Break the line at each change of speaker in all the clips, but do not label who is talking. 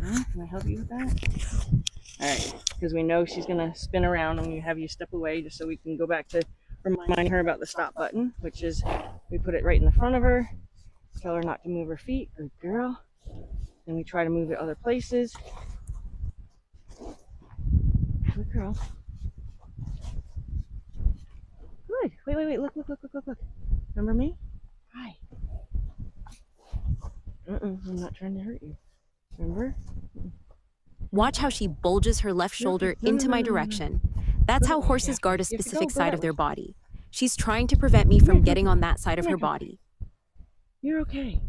Can I help you with that? All right, because we know she's gonna spin around and we have you step away just so we can go back to reminding her about the stop button, which is we put it right in the front of her, tell her not to move her feet, good girl. Then we try to move it other places. Good girl. Good. Wait. Look. Remember me? Hi. I'm not trying to hurt you. Remember?
Watch how she bulges her left shoulder into my direction. That's how horses guard a specific side of their body. She's trying to prevent me from getting on that side of her body.
You're okay.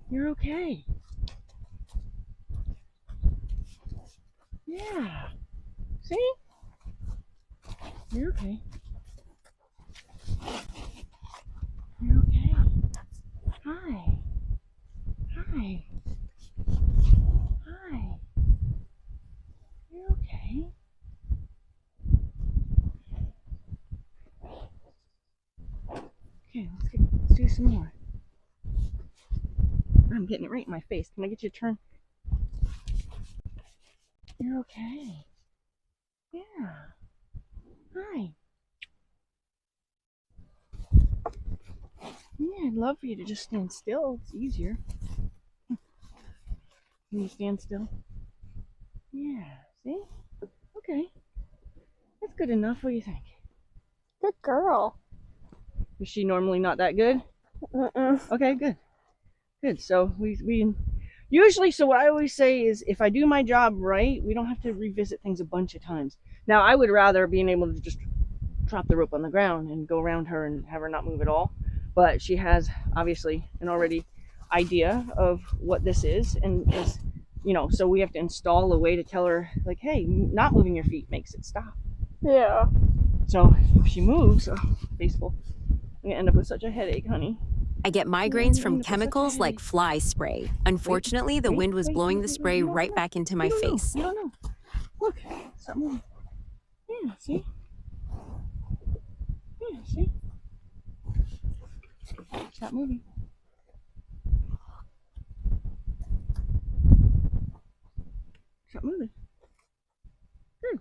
You're okay. Yeah. See? You're okay. You're okay. Hi. Hi. Hi. You're okay. Okay, let's do some more. I'm getting it right in my face. Can I get you to turn? You're okay. Yeah. Hi. Yeah, I'd love for you to just stand still. It's easier. Can you stand still? Yeah. See? Okay. That's good enough. What do you think?
Good girl.
Is she normally not that good? Okay, good. Good. So we usually, so what I always say is if I do my job right, we don't have to revisit things a bunch of times. Now, I would rather being able to just drop the rope on the ground and go around her and have her not move at all. But she has obviously an already idea of what this is and is, so we have to install a way to tell her like, hey, not moving your feet makes it stop.
Yeah.
So if she moves, baseball, I'm gonna end up with such a headache, honey.
I get migraines from chemicals like fly spray. Unfortunately, the wind was blowing the spray right back into my face.
You don't know. Look, stop moving. Yeah, see? Yeah, see? Stop moving. Stop moving. Good.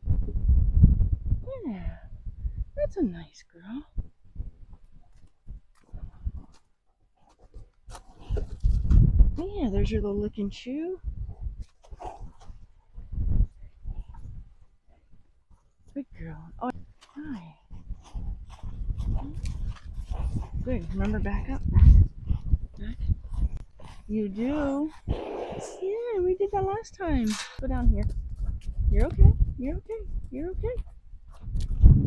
Yeah, that's a nice girl. Yeah, there's your little lick and chew. Good girl. Oh, hi. Good. Remember, back up. Back. You do. Yeah, we did that last time. Go down here. You're okay. You're okay. You're okay.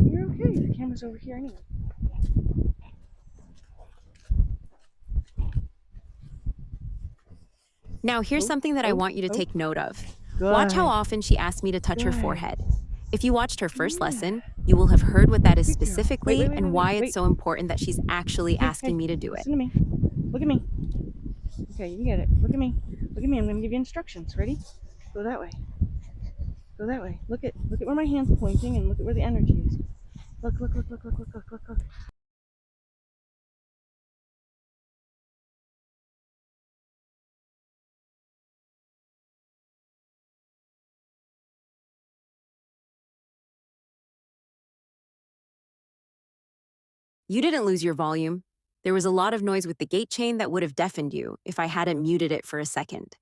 You're okay. The camera's over here anyway.
Now, here's something that I want you to take note of.
Good.
Watch how often she asks me to touch her forehead. If you watched her first lesson, you will have heard what that is specifically and why it's so important that she's actually asking me to do it.
Listen to me. Look at me. Okay, you get it. Look at me. Look at me. I'm going to give you instructions. Ready? Go that way. Go that way. Look at where my hand's pointing and look at where the energy is. Look.
You didn't lose your volume. There was a lot of noise with the gate chain that would have deafened you if I hadn't muted it for a second.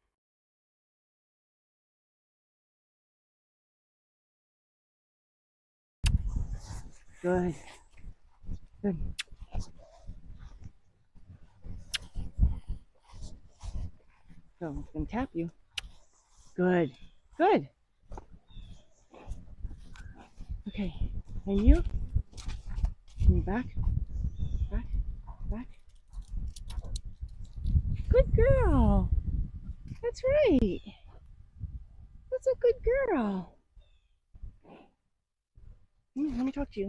Good. Good. So I'm going to tap you. Good. Good. Okay. And you? Can you back? Back. Good girl. That's right. That's a good girl. Let me talk to you.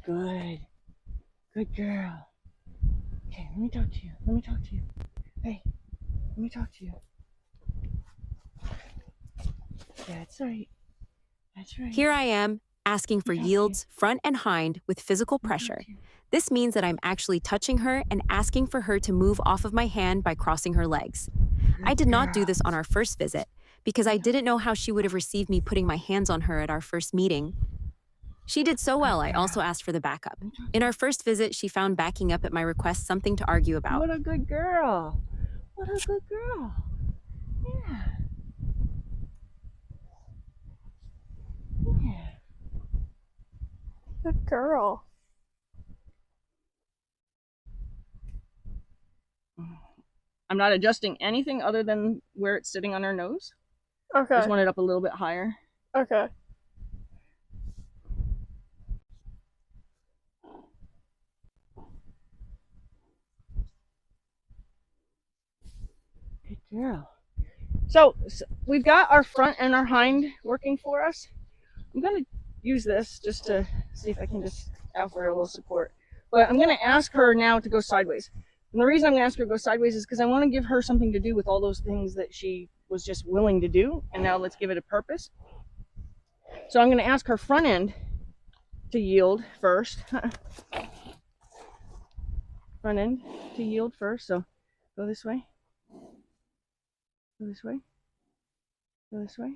Good. Good girl. Okay, let me talk to you. Hey, let me talk to you. That's right.
Here I am, asking for yields, front and hind, with physical pressure. This means that I'm actually touching her and asking for her to move off of my hand by crossing her legs. I did not do this on our first visit because I didn't know how she would have received me putting my hands on her at our first meeting. She did so well, I also asked for the backup. In our first visit, she found backing up at my request something to argue about.
What a good girl. What a good girl. Yeah. Yeah.
Good girl.
I'm not adjusting anything other than where it's sitting on her nose.
Okay.
Just want it up a little bit higher.
Okay.
Good girl. So we've got our front and our hind working for us. I'm going to use this just to see if I can just offer a little support. But I'm going to ask her now to go sideways. And the reason I'm going to ask her to go sideways is because I want to give her something to do with all those things that she was just willing to do. And now let's give it a purpose. So I'm going to ask her front end to yield first. Front end to yield first. So go this way. Go this way. Go this way.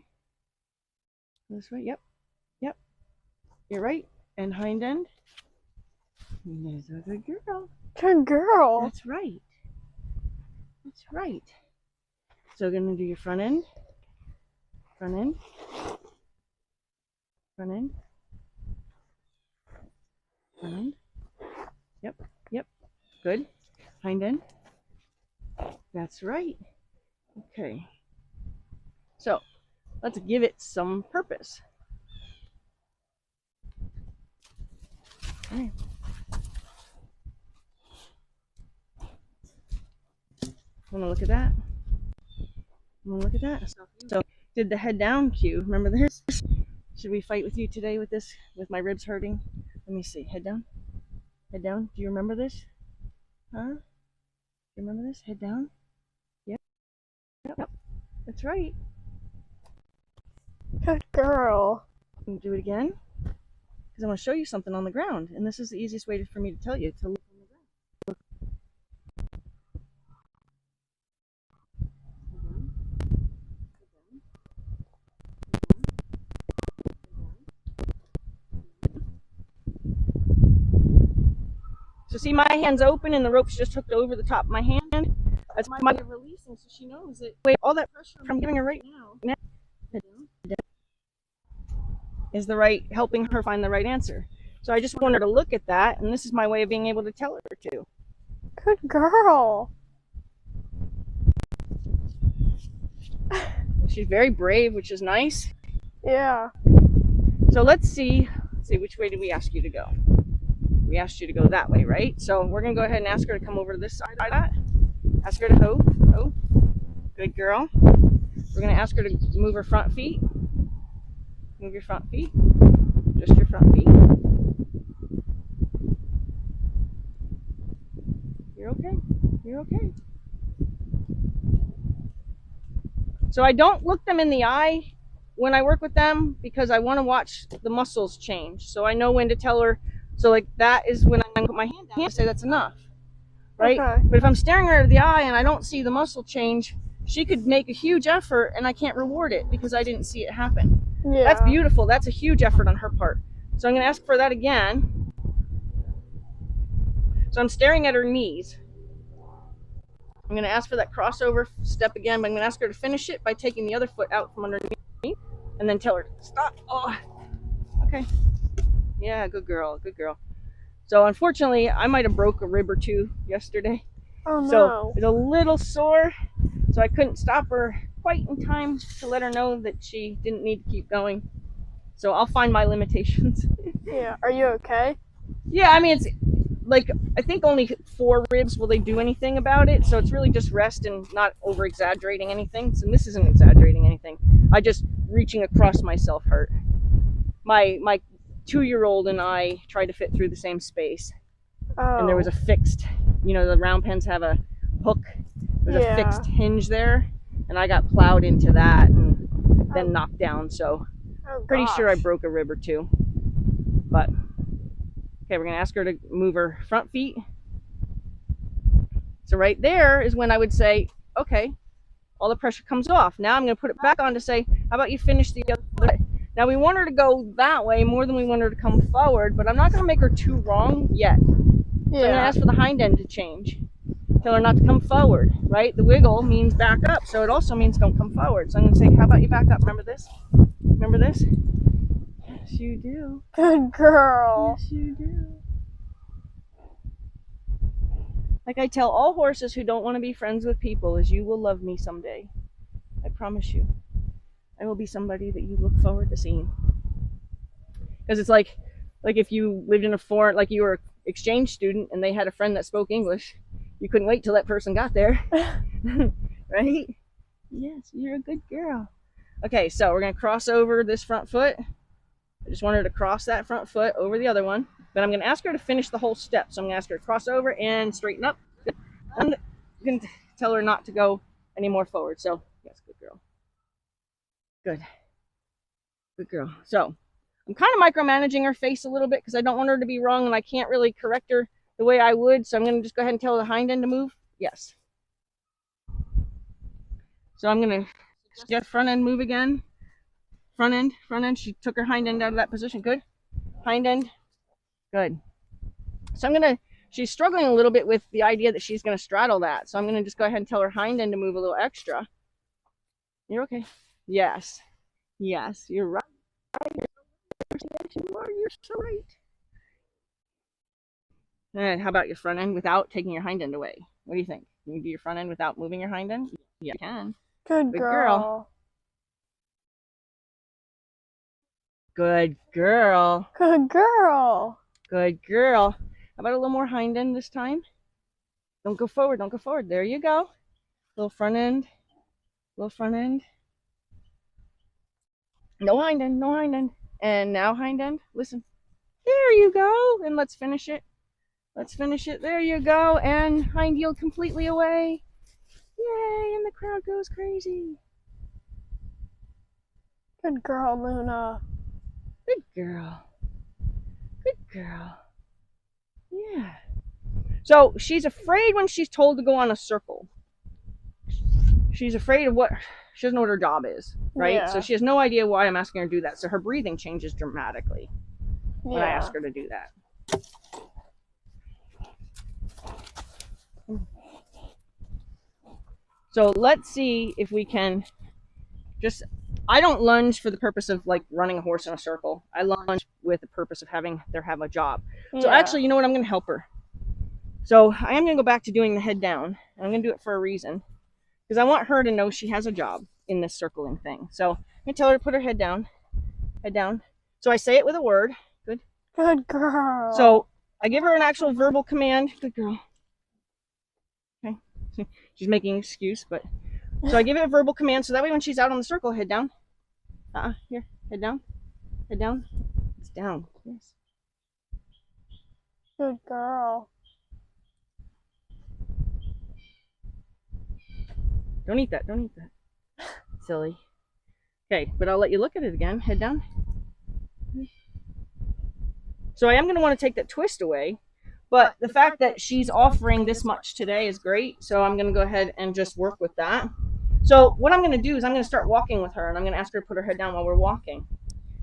Go this way. Yep. Yep. You're right. And hind end. There's a good girl.
Good girl.
That's right. That's right. So gonna do your front end. Front end. Front end. Front end. Yep. Yep. Good. Hind end. That's right. Okay. So let's give it some purpose. Okay. Want to look at that? Want to look at that? So did the head down cue. Remember this? Should we fight with you today with this? With my ribs hurting? Let me see. Head down. Head down. Do you remember this? Huh? You remember this? Head down. Yep. Yep. That's right.
Good girl.
Can you do it again? Because I want to show you something on the ground, and this is the easiest way for me to tell you to look on the ground. Look. So see, my hand's open and the rope's just hooked over the top of my hand. That's my way of releasing, so she knows that all that pressure I'm giving her right now is the right, helping her find the right answer. So I just want her to look at that, and this is my way of being able to tell her to.
Good girl.
She's very brave, which is nice.
Yeah.
So let's see which way did we ask you to go? We asked you to go that way, right? So we're gonna go ahead and ask her to come over to this side of that. Ask her to ho. Good girl. We're gonna ask her to move her front feet. Move your front feet. Just your front feet. You're okay. You're okay. So I don't look them in the eye when I work with them because I want to watch the muscles change. So I know when to tell her. So like that is when I put my hand down and say that's enough. Right?
Okay.
But if I'm staring her in the eye and I don't see the muscle change, she could make a huge effort and I can't reward it because I didn't see it happen.
Yeah.
That's beautiful. That's a huge effort on her part. So I'm going to ask for that again. So I'm staring at her knees. I'm going to ask for that crossover step again, but I'm going to ask her to finish it by taking the other foot out from underneath and then tell her, stop. Oh, okay. Yeah, good girl, good girl. So unfortunately, I might have broke a rib or two yesterday.
Oh no.
So it's a little sore. So I couldn't stop her quite in time to let her know that she didn't need to keep going. So I'll find my limitations.
Yeah. Are you okay?
Yeah, I mean, it's like, I think only 4 ribs will they do anything about it. So it's really just rest and not over exaggerating anything. So this isn't exaggerating anything. I just reaching across myself hurt. My 2-year-old and I tried to fit through the same space.
Oh.
And there was a fixed, you know, the round pens have a hook. There's a fixed hinge there. And I got plowed into that and then knocked down. So pretty sure I broke a rib or two. But Okay, we're gonna ask her to move her front feet. So right there is when I would say, okay, all the pressure comes off. Now I'm gonna put it back on to say, how about you finish the other way? Now we want her to go that way more than we want her to come forward, but I'm not gonna make her too wrong yet. So I'm gonna ask for the hind end to change. Tell her not to come forward, right? The wiggle means back up, so it also means don't come forward. So I'm gonna say, how about you back up? Remember this? Remember this? Yes, you do.
Good girl.
Yes, you do. Like I tell all horses who don't want to be friends with people is you will love me someday. I promise you. I will be somebody that you look forward to seeing. Because it's like if you lived in a foreign, like you were an exchange student and they had a friend that spoke English, you couldn't wait till that person got there. Right? Yes, you're a good girl. Okay, so we're going to cross over this front foot. I just want her to cross that front foot over the other one. But I'm going to ask her to finish the whole step. So I'm going to ask her to cross over and straighten up. I'm going to tell her not to go any more forward. So, yes, good girl. Good. Good girl. So, I'm kind of micromanaging her face a little bit because I don't want her to be wrong and I can't really correct her the way I would. So I'm going to just go ahead and tell the hind end to move. Yes. So I'm going to suggest front end move again. Front end. She took her hind end out of that position. Good. Hind end. Good. So she's struggling a little bit with the idea that she's going to straddle that. So I'm going to just go ahead and tell her hind end to move a little extra. You're okay. Yes. Yes, you're right. You're so right. And how about your front end without taking your hind end away? What do you think? Can you do your front end without moving your hind end? Yeah, you can.
Good girl.
Good girl.
Good girl.
Good girl. How about a little more hind end this time? Don't go forward. Don't go forward. There you go. Little front end. Little front end. No hind end. No hind end. And now hind end. Listen. There you go. And let's finish it. Let's finish it. There you go. And hind heel completely away. Yay. And the crowd goes crazy.
Good girl, Luna.
Good girl. Good girl. Yeah. So she's afraid when she's told to go on a circle. She's afraid of what, she doesn't know what her job is, right?
Yeah.
So she has no idea why I'm asking her to do that. So her breathing changes dramatically when I ask her to do that. So let's see if we can just, I don't lunge for the purpose of like running a horse in a circle. I lunge with the purpose of having her have a job. So actually, you know what? I'm going to help her. So I am going to go back to doing the head down. I'm going to do it for a reason. Because I want her to know she has a job in this circling thing. So I'm going to tell her to put her head down. Head down. So I say it with a word. Good.
Good girl.
So I give her an actual verbal command. Good girl. Okay. She's making an excuse, but... So I give it a verbal command, so that way when she's out on the circle, head down. Here. Head down. Head down. It's down. Yes.
Good girl.
Don't eat that. Don't eat that. Silly. Okay, but I'll let you look at it again. Head down. So I am going to want to take that twist away, but the fact that she's offering this much today is great, so I'm going to go ahead and just work with that. So what I'm going to do is I'm going to start walking with her, and I'm going to ask her to put her head down while we're walking.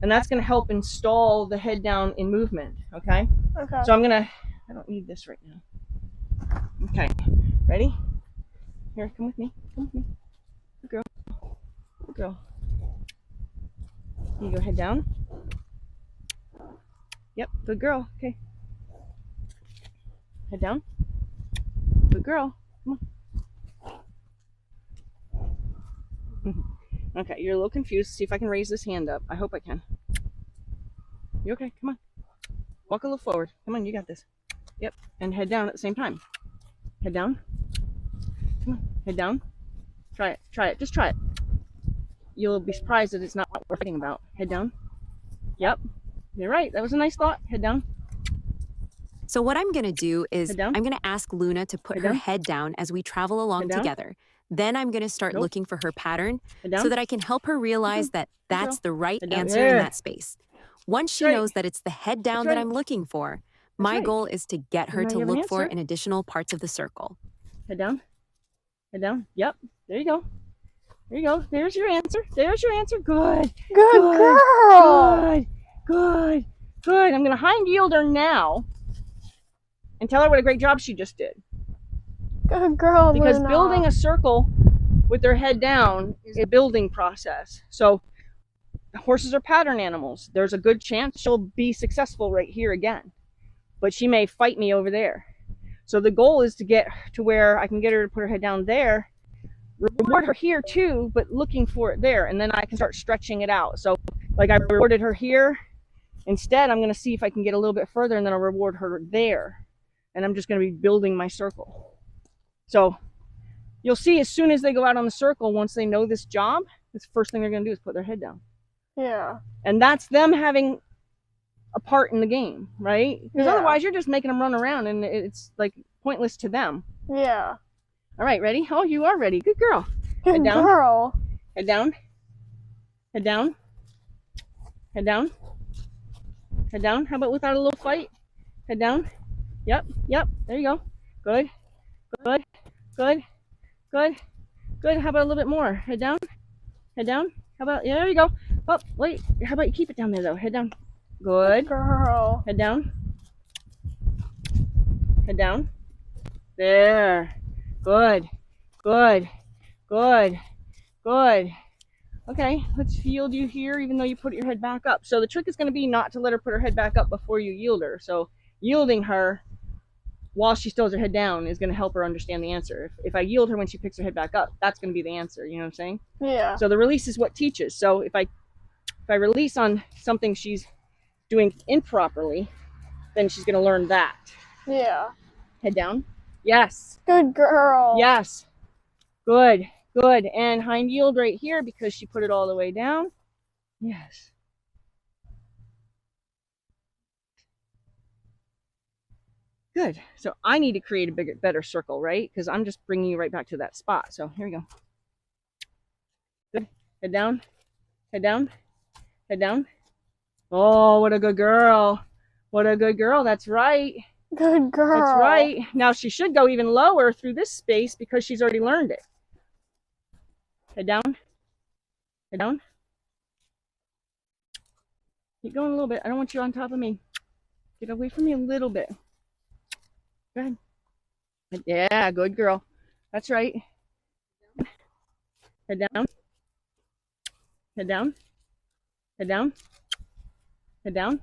And that's going to help install the head down in movement, okay?
Okay.
So I don't need this right now. Okay, ready? Here, come with me. Come with me. Good girl. Good girl. You go head down. Yep, good girl. Okay. Head down. Good girl. Come on. Okay, you're a little confused. See if I can raise this hand up. I hope I can. You okay? Come on. Walk a little forward. Come on, you got this. Yep, and head down at the same time. Head down. Come on, head down. Try it. Try it. Just try it. You'll be surprised that it's not what we're fighting about. Head down. Yep. You're right. That was a nice thought. Head down.
So what I'm going to do is
Head down.
I'm going to ask Luna to put
Head
her
down.
head down as we travel along
Head down.
together. Then I'm going to start
Nope.
looking for her pattern
Head down.
so that I can help her realize that that's the right
Head down.
answer in
Yeah.
that space. Once she
Straight.
knows that it's the head down
That's
that
right.
I'm looking for, My
right.
goal is to get her
now
to
you have an
look for
answer.
in additional parts of the circle.
Head down. Head down. Yep. There you go. There you go. There's your answer. There's your answer. Good.
Good girl.
Good. Good. Good. I'm going to hind yield her now and tell her what a great job she just did.
Good girl,
Because
Luna.
building a circle with their head down is a building process. So horses are pattern animals. There's a good chance she'll be successful right here again, but she may fight me over there. So the goal is to get to where I can get her to put her head down there, reward her here too, but looking for it there, and then I can start stretching it out. So like I rewarded her here. Instead, I'm going to see if I can get a little bit further, and then I'll reward her there. And I'm just going to be building my circle. So you'll see as soon as they go out on the circle, once they know this job, the first thing they're going to do is put their head down.
Yeah.
And that's them having a part in the game, right? Because otherwise you're just making them run around and it's like pointless to them.
Yeah.
All right, ready? Oh, you are ready. Good girl.
Good
Head down.
girl.
Head down. Head down. Head down. Head down. How about without a little fight? Head down. Yep. Yep. There you go. Good. Good. Good. Good. Good. How about a little bit more? Head down. Head down. How about, yeah, there you go. Oh, wait. How about you keep it down there though? Head down. Good.
Girl.
Head down. Head down. There. Good. Good. Good. Good. Okay, let's yield you here even though you put your head back up. So the trick is going to be not to let her put her head back up before you yield her. So yielding her while she still has her head down is going to help her understand the answer. If I yield her when she picks her head back up, that's going to be the answer. You know what I'm saying?
Yeah.
So the release is what teaches. So if I release on something she's doing improperly, then she's going to learn that.
Yeah.
Head down. Yes.
Good girl.
Yes. Good. Good. And hind yield right here because she put it all the way down. Yes. Good. So I need to create a better circle, right? Because I'm just bringing you right back to that spot. So here we go. Good. Head down. Head down. Head down. Oh, what a good girl. What a good girl. That's right.
Good girl.
That's right. Now she should go even lower through this space because she's already learned it. Head down. Head down. Keep going a little bit. I don't want you on top of me. Get away from me a little bit. Go ahead. Yeah, good girl. That's right. Head down. Head down. Head down. Head down.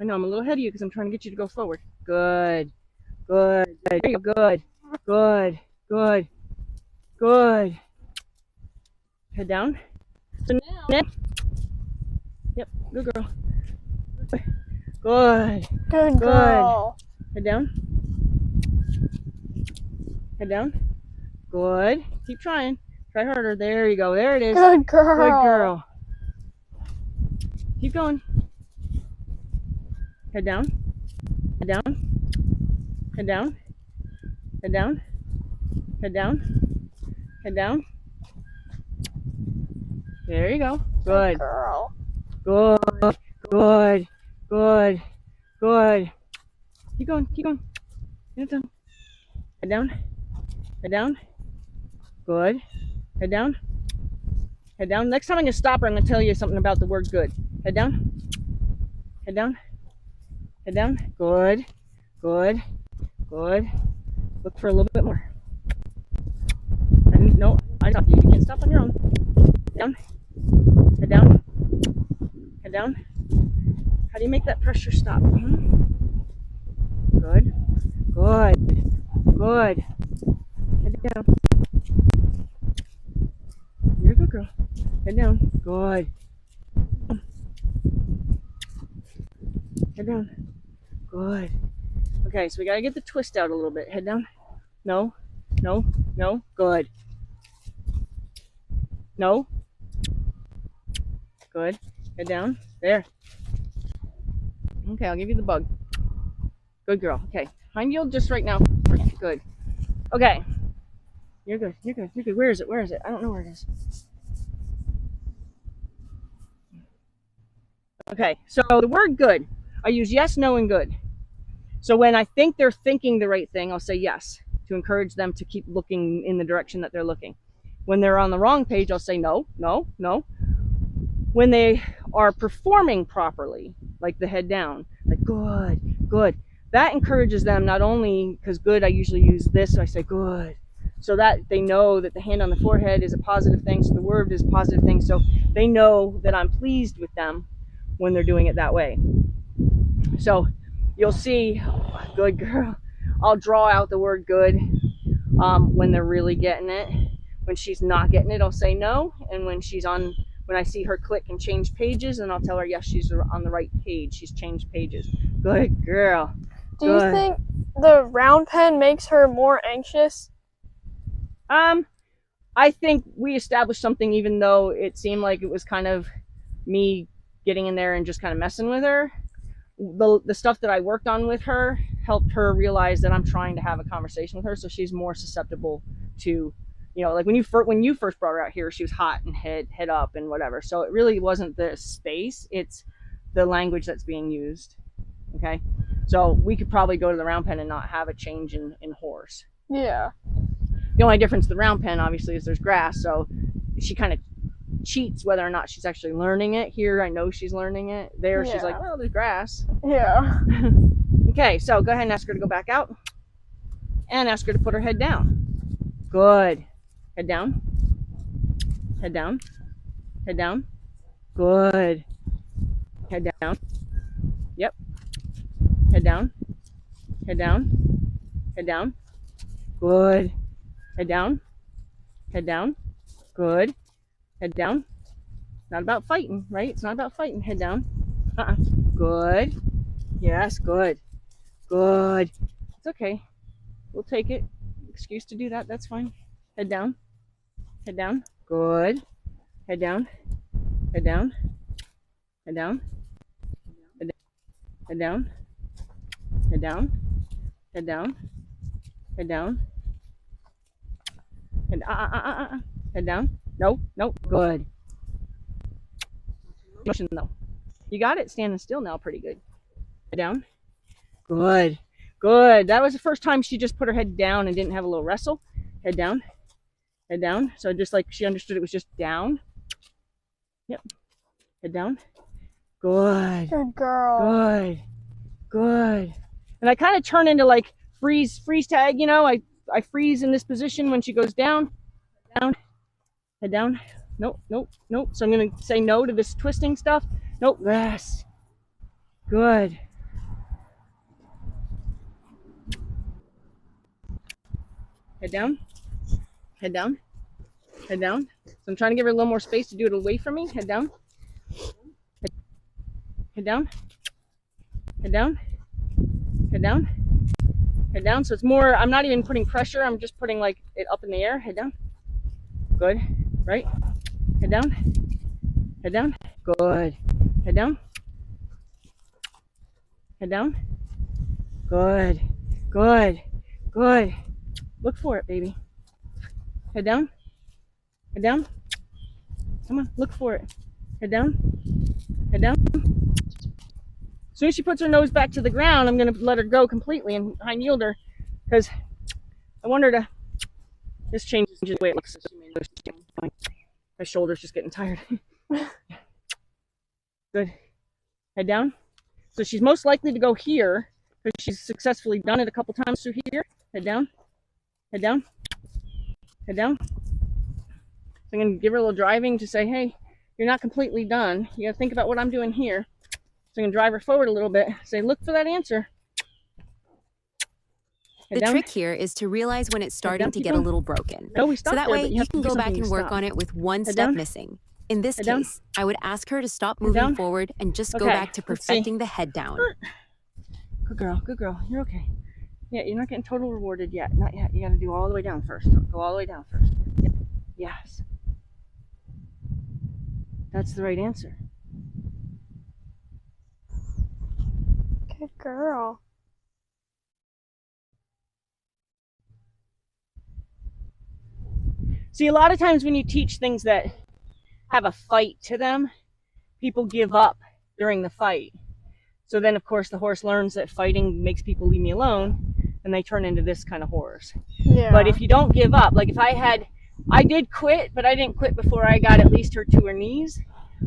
I know I'm a little ahead of you because I'm trying to get you to go forward. Good. Good. There you go. Good. Good. Good. Good. Head down. So now. Yep. Good girl. Good.
Good girl.
Head down. Head down. Good. Keep trying. Try harder. There you go. There it is.
Good girl.
Good girl. Keep going. Head down. Head down. Head down. Head down. Head down. Head down. There you go. Good.
Girl.
Good. Good. Good. Good. Keep going. Keep going. Get it done. Head down. Head down. Good. Head down. Head down. Next time I'm going to stop her, I'm going to tell you something about the word good. Head down. Head down. Head down. Good. Good. Good. Look for a little bit more. No, I stopped you. You can't stop on your own. Down. Head down. Head down. How do you make that pressure stop? Good. Good. Good. Head down. You're a good girl. Head down. Good. Head down. Good. Okay, so we gotta get the twist out a little bit. Head down. No. No. No. Good. No. Good. Head down. There. Okay, I'll give you the bug. Good girl. Okay. Hind yield just right now. Good. Okay. You're good. You're good. You're good. Where is it? Where is it? I don't know where it is. Okay. So the word good. I use yes, no, and good. So when I think they're thinking the right thing, I'll say yes, to encourage them to keep looking in the direction that they're looking. When they're on the wrong page, I'll say no, no, no. When they are performing properly, like the head down, like good, good, that encourages them not only, because good, I usually use this, so I say good, so that they know that the hand on the forehead is a positive thing, so the word is a positive thing, so they know that I'm pleased with them when they're doing it that way. So you'll see, oh, good girl, I'll draw out the word good when they're really getting it. When she's not getting it, I'll say no, and when I see her click and change pages, and I'll tell her yes, she's on the right page, she's changed pages. Good girl.
Do you think the round pen makes her more anxious?
I think we established something, even though it seemed like it was kind of me getting in there and just kind of messing with her. The stuff that I worked on with her helped her realize that I'm trying to have a conversation with her, so she's more susceptible to, like when you first brought her out here, she was hot and head up and whatever. So it really wasn't the space, it's the language that's being used. Okay, so we could probably go to the round pen and not have a change in horse.
Yeah.
The only difference in the round pen, obviously, is there's grass, so she kind of cheats whether or not she's actually learning it. Here, I know she's learning it. There, yeah. She's like, well, there's grass.
Yeah.
Okay, so go ahead and ask her to go back out. And ask her to put her head down. Good. Head down. Head down. Head down. Good. Head down. Yep. Head down. Head down. Head down. Good. Head down. Head down. Good. Head down. Not about fighting, right? It's not about fighting. Head down. Good. Yes, good. Good. It's okay. We'll take it. Excuse to do that. That's fine. Head down. Head down. Good. Head down. Head down. Head down. Head down. Head down. Head down. Head down. And head down. No, no, good. Motion though. You got it standing still now, pretty good. Head down. Good. Good. That was the first time she just put her head down and didn't have a little wrestle. Head down. Head down. So just like she understood it was just down. Yep. Head down. Good.
Good girl.
Good. Good. And I kind of turn into like freeze tag, I freeze in this position when she goes down. Down. Head down. Nope, nope, nope. So I'm going to say no to this twisting stuff. Nope. Yes. Good. Head down. Head down. Head down. So I'm trying to give her a little more space to do it away from me. Head down. Head down. Head down. Head down. Head down. So it's more, I'm not even putting pressure. I'm just putting like it up in the air. Head down. Good. Right. Head down. Head down. Good. Head down. Head down. Good. Good. Good. Look for it, baby. Head down. Head down. Come on, look for it. Head down. Head down. As soon as she puts her nose back to the ground, I'm going to let her go completely and hind yield her, because I want her to, this changes the way it looks. My shoulder's just getting tired. Good. Head down. So she's most likely to go here, because she's successfully done it a couple times through here. Head down. Head down. Head down. So I'm going to give her a little driving to say, hey, you're not completely done. You got to think about what I'm doing here. So I'm going to drive her forward a little bit. Say, look for that answer.
The trick here is to realize when it's starting to get a little broken.
No, we stopped
so that
there,
way you can go back and work on it with one step missing. In this case, I would ask her to stop moving forward and just go back to perfecting the head down.
Good girl, good girl. You're okay. Yeah, you're not getting total rewarded yet. Not yet. You got to do all the way down first. Go all the way down first. Yep. Yes. That's the right answer.
Good girl.
See, a lot of times when you teach things that have a fight to them, people give up during the fight. So then, of course, the horse learns that fighting makes people leave me alone, and they turn into this kind of horse.
Yeah.
But if you don't give up, like if I did quit, but I didn't quit before I got at least her to her knees.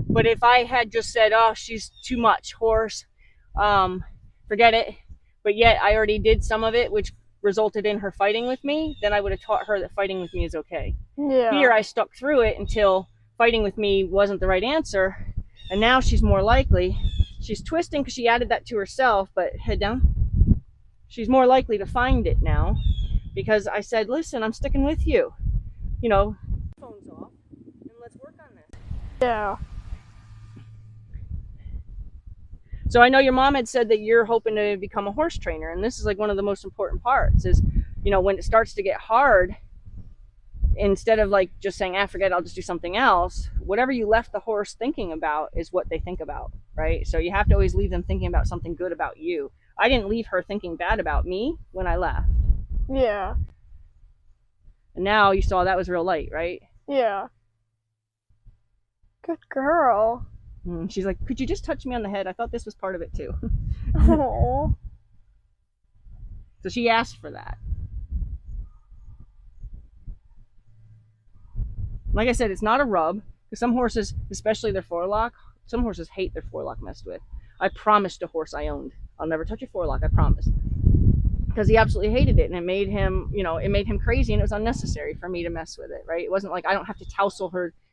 But if I had just said, oh, she's too much horse, forget it, but yet I already did some of it, which resulted in her fighting with me, then I would have taught her that fighting with me is okay.
Yeah.
Here, I stuck through it until fighting with me wasn't the right answer, and now she's more likely. She's twisting because she added that to herself, but head down. She's more likely to find it now because I said, listen, I'm sticking with you. You know, phone's off, and let's work on this.
Yeah.
So I know your mom had said that you're hoping to become a horse trainer, and this is like one of the most important parts is, you know, when it starts to get hard, instead of like just saying, forget it, I'll just do something else, whatever you left the horse thinking about is what they think about, right? So you have to always leave them thinking about something good about you. I didn't leave her thinking bad about me when I left.
Yeah.
And now you saw that was real light, right?
Yeah. Good girl.
She's like, could you just touch me on the head? I thought this was part of it too.
Aww.
So she asked for that. Like I said, it's not a rub, because some horses, especially their forelock, some horses hate their forelock messed with. I promised a horse I owned, I'll never touch your forelock, I promise. Because he absolutely hated it, and it made him, you know, it made him crazy, and it was unnecessary for me to mess with it, right? It wasn't like I don't have to tousle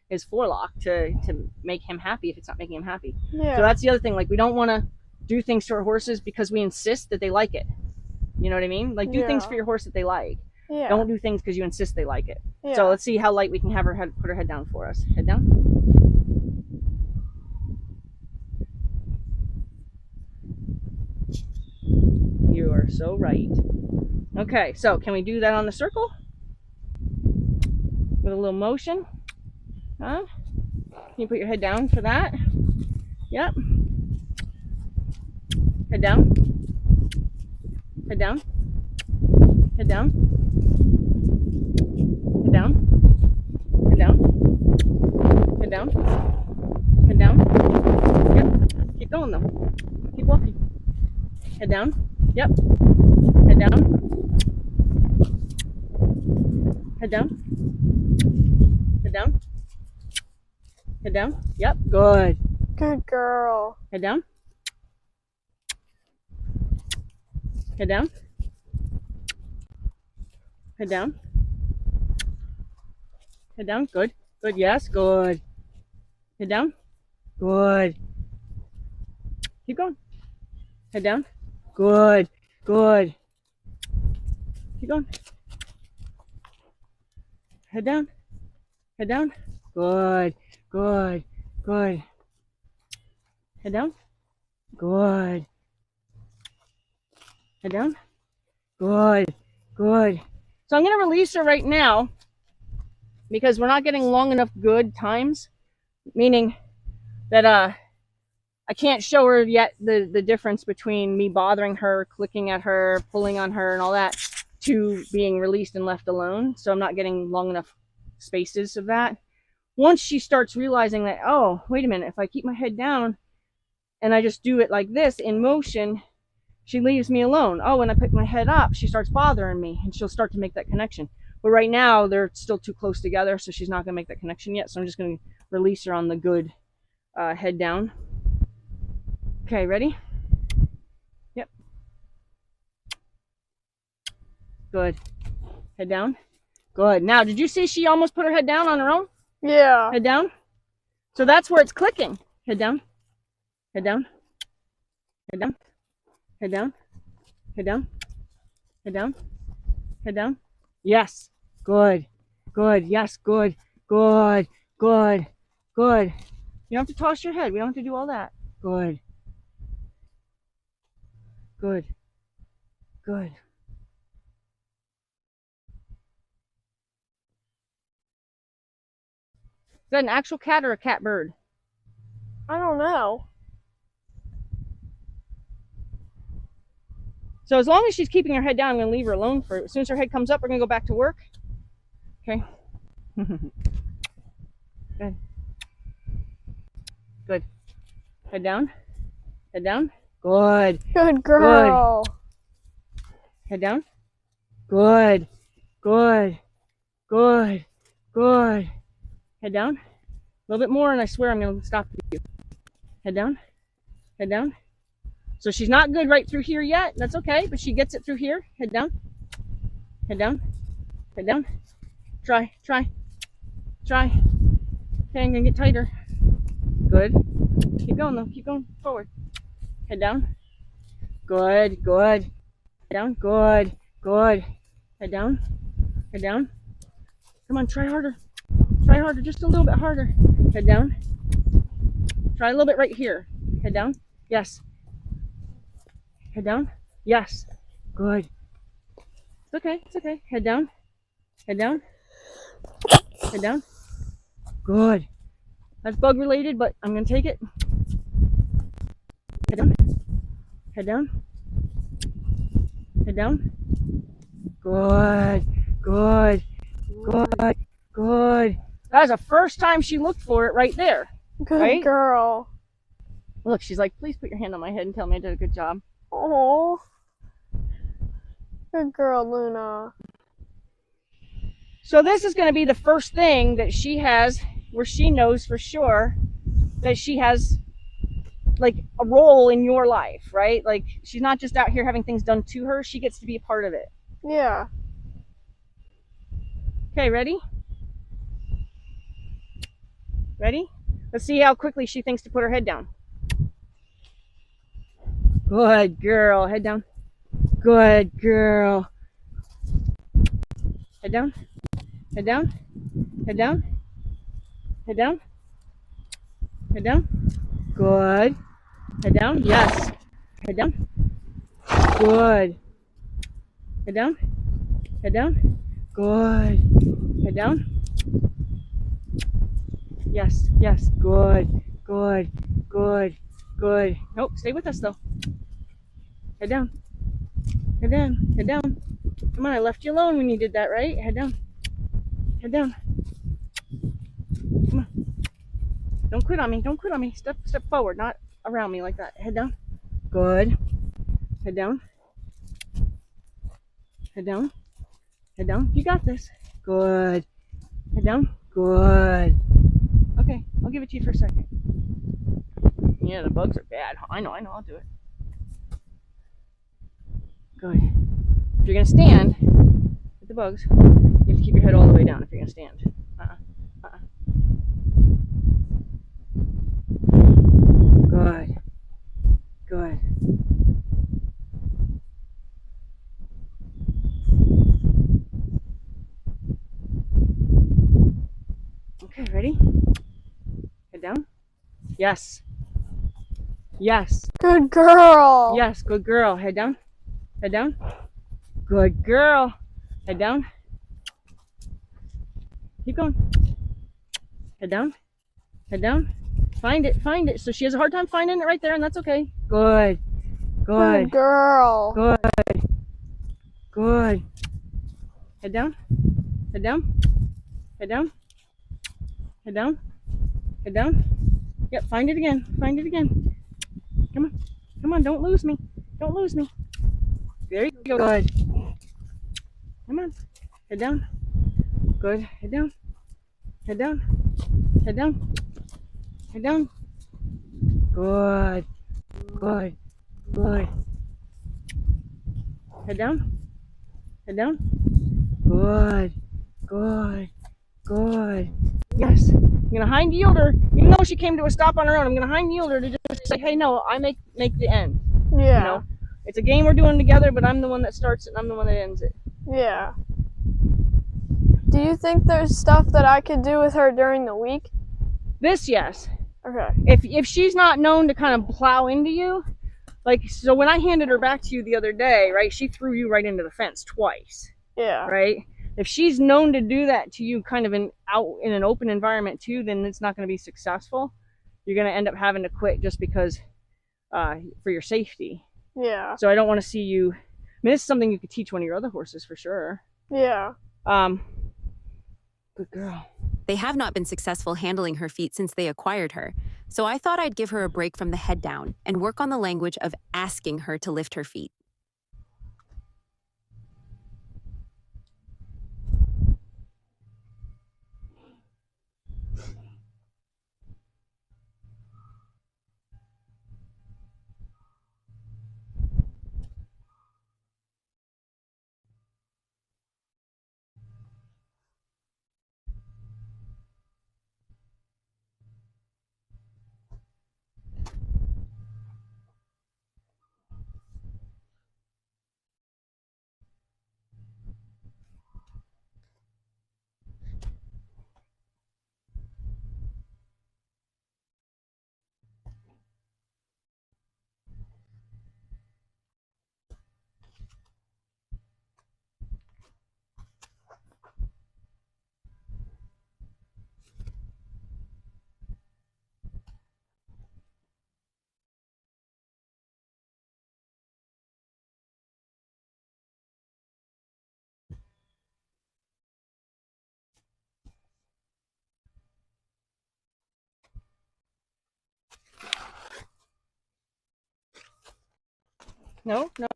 his forelock to make him happy if it's not making him happy.
Yeah.
So that's the other thing, like we don't want to do things to our horses because we insist that they like it. You know what I mean? Like do things for your horse that they like.
Yeah.
Don't do things because you insist they like it.
Yeah.
So let's see how light we can have her head, put her head down for us. Head down. You are so right. Okay, so can we do that on the circle? With a little motion? Huh? Can you put your head down for that? Yep. Head down. Head down. Head down. Head down. Head down. Head down. Head down. Yep. Keep going though. Keep walking. Head down. Yep. Head down. Head down. Head down. Head down. Yep. Good.
Good girl.
Head down. Head down. Head down. Head down. Good. Good. Yes. Good. Head down. Good. Keep going. Head down. Good. Good. Keep going. Head down. Head down. Good. Good. Good. Head down. Good. Head down. Good. Good. So I'm going to release her right now because we're not getting long enough good times, meaning that I can't show her yet the difference between me bothering her, clicking at her, pulling on her and all that to being released and left alone. So I'm not getting long enough spaces of that. Once she starts realizing that, oh, wait a minute, if I keep my head down and I just do it like this in motion, she leaves me alone. Oh, when I pick my head up, she starts bothering me and she'll start to make that connection. But right now, they're still too close together, so she's not going to make that connection yet. So I'm just going to release her on the good head down. Okay, ready? Yep. Good. Head down. Good. Now, did you see she almost put her head down on her own?
Yeah.
Head down. So that's where it's clicking. Head down. Head down. Head down. Head down. Head down. Head down. Head down. Yes. Good. Good. Yes. Good. Good. Good. Good. You don't have to toss your head. We don't have to do all that. Good. Good. Good. Is that an actual cat or a cat bird?
I don't know.
So as long as she's keeping her head down, I'm going to leave her alone for as soon as her head comes up, we're going to go back to work. Okay. Good. Good. Head down. Head down. Good.
Good girl.
Head down. Good. Good. Good. Good. Head down. A little bit more, and I swear I'm going to stop you. Head down. Head down. So she's not good right through here yet. That's okay, but she gets it through here. Head down. Head down. Head down. Try. Try. Try. Okay, I'm going to get tighter. Good. Keep going, though. Keep going forward. Head down. Good. Good. Head down. Good. Good. Head down. Head down. Come on, try harder. Try harder, just a little bit harder. Head down. Try a little bit right here. Head down. Yes. Head down. Yes. Good. It's okay. It's okay. Head down. Head down. Head down. Good. That's bug related, but I'm going to take it. Head down. Head down. Head down. Good. Good. Good. Good. That was the first time she looked for it right there.
Good
right?
girl.
Look, she's like, please put your hand on my head and tell me I did a good job.
Oh. Good girl, Luna.
So this is going to be the first thing that she has where she knows for sure that she has like a role in your life, right? Like she's not just out here having things done to her. She gets to be a part of it.
Yeah.
Okay, ready? Ready? Let's see how quickly she thinks to put her head down. Good girl. Head down. Good girl. Head down. Head down. Head down. Head down. Head down. Good. Head down. Yes. Head down. Good. Head down. Head down. Good. Head down. Yes. Yes. Good. Good. Good. Good. Nope. Stay with us though. Head down. Head down. Head down. Come on. I left you alone when you did that, right? Head down. Head down. Come on. Don't quit on me. Don't quit on me. Step forward, not around me like that. Head down. Good. Head down. Head down. Head down. You got this. Good. Head down. Good. Okay, I'll give it to you for a second. Yeah, the bugs are bad. I know. I'll do it. Good. If you're going to stand with the bugs, you have to keep your head all the way down if you're going to stand. Good. Good. Okay, ready? Head down. Yes. Yes.
Good girl.
Yes, good girl. Head down. Head down. Good girl. Head down. Keep going. Head down. Head down. Find it. Find it. So she has a hard time finding it right there, and that's okay. Good. Good.
Good girl.
Good. Good. Head down. Head down. Head down. Head down. Head down. Yep, find it again. Find it again. Come on. Come on, don't lose me. Don't lose me. There you go. Good. Come on. Head down. Good. Head down. Head down. Head down. Head down. Good. Good. Good. Head down. Head down. Good. Good. Good. Yes. I'm gonna hind yield her, even though she came to a stop on her own. I'm gonna hind yield her to just say, hey, no, I make the end.
Yeah.
You know, it's a game we're doing together, but I'm the one that starts it and I'm the one that ends it.
Yeah. Do you think there's stuff that I could do with her during the week?
This, yes.
Okay.
If she's not known to kind of plow into you, like, so when I handed her back to you the other day, right, she threw you right into the fence twice,
Yeah.
right? If she's known to do that to you kind of out in an open environment too, then it's not going to be successful. You're going to end up having to quit just because for your safety.
Yeah.
So I don't want to see you. I mean, this is something you could teach one of your other horses for sure.
Yeah.
Good girl.
They have not been successful handling her feet since they acquired her, so I thought I'd give her a break from the head down and work on the language of asking her to lift her feet.
No, no.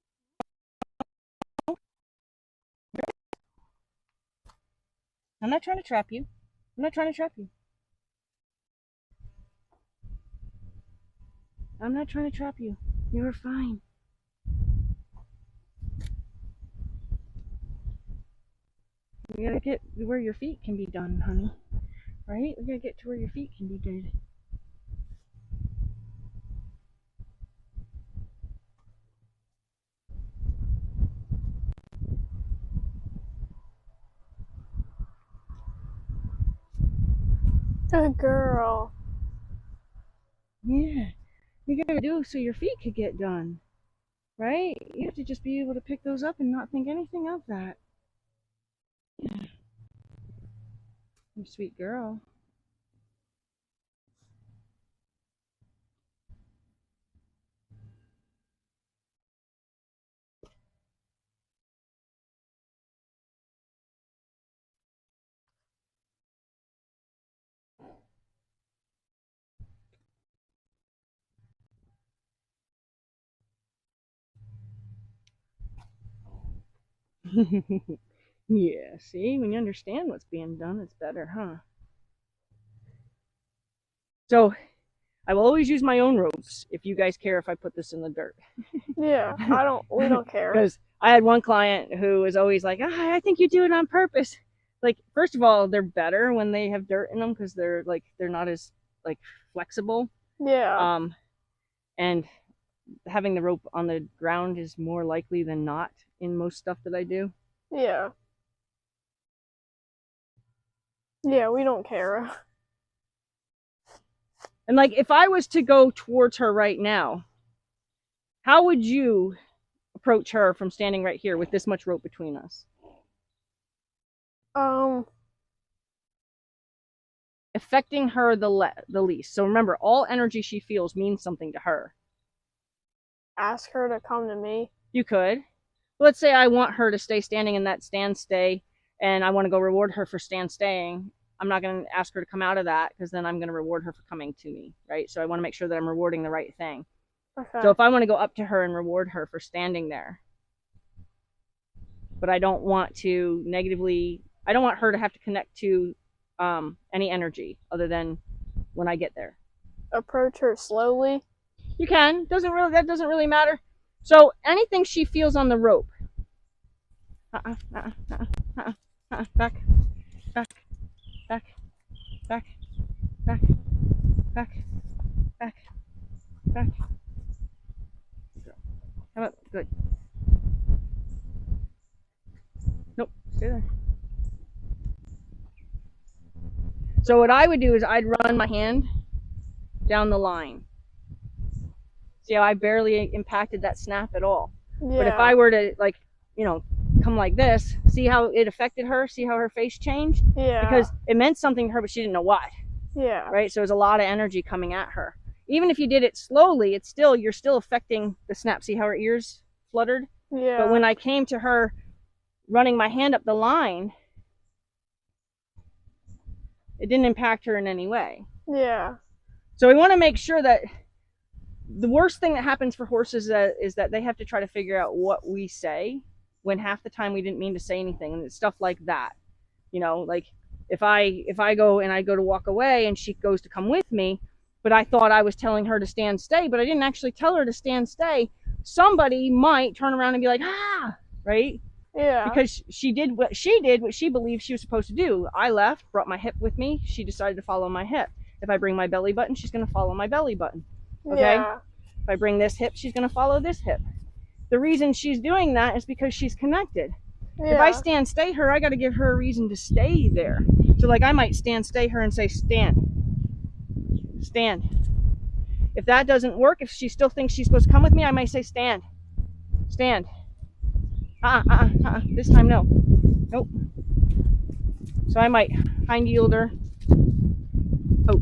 I'm not trying to trap you. I'm not trying to trap you. I'm not trying to trap you. You're fine. We gotta get where your feet can be done, honey. Right? We gotta get to where your feet can be done.
Good girl.
Yeah. You gotta do so your feet could get done. Right? You have to just be able to pick those up and not think anything of that. Yeah. You sweet girl. Yeah, see, when you understand what's being done, it's better, huh? So, I will always use my own ropes if you guys care if I put this in the dirt.
Yeah, we don't care.
Because I had one client who was always like, I think you do it on purpose. Like, first of all, they're better when they have dirt in them because they're not as like flexible.
Yeah.
And having the rope on the ground is more likely than not in most stuff that I do.
Yeah. Yeah, we don't care.
And like, if I was to go towards her right now, how would you approach her from standing right here with this much rope between us? Affecting her the least. So remember, all energy she feels means something to her.
Ask her to come to me.
You could. Let's say I want her to stay standing in that stand stay, and I want to go reward her for stand staying. I'm not going to ask her to come out of that because then I'm going to reward her for coming to me, right? So I want to make sure that I'm rewarding the right thing.
Okay.
So if I want to go up to her and reward her for standing there, but I don't want to negatively, I don't want her to have to connect to any energy other than when I get there.
Approach her slowly.
You can. That doesn't really matter. So anything she feels on the rope. Back. Back. Back. Back. Back. Back. Back. Back. Back. How about good? Nope. Stay there. So what I would do is I'd run my hand down the line. See how I barely impacted that snap at all.
Yeah.
But if I were to, like, come like this, see how it affected her? See how her face changed?
Yeah.
Because it meant something to her, but she didn't know what.
Yeah.
Right? So it was a lot of energy coming at her. Even if you did it slowly, you're still affecting the snap. See how her ears fluttered?
Yeah.
But when I came to her running my hand up the line, It didn't impact her in any way.
Yeah.
So we want to make sure that the worst thing that happens for horses is that they have to try to figure out what we say when half the time we didn't mean to say anything, and it's stuff like that. Like if I go and I go to walk away and she goes to come with me, but I thought I was telling her to stand stay, but I didn't actually tell her to stand stay, somebody might turn around and be like, ah, right?
Yeah.
Because she did what she believed she was supposed to do. I left, brought my hip with me. She decided to follow my hip. If I bring my belly button, she's going to follow my belly button. Okay?
Yeah.
If I bring this hip, she's going to follow this hip. The reason she's doing that is because she's connected.
Yeah.
If I stand stay her, I got to give her a reason to stay there. So like I might stand stay her and say, stand. Stand. If that doesn't work, if she still thinks she's supposed to come with me, I might say, stand. Stand. This time, no. Nope. So I might hind yield her. Oh.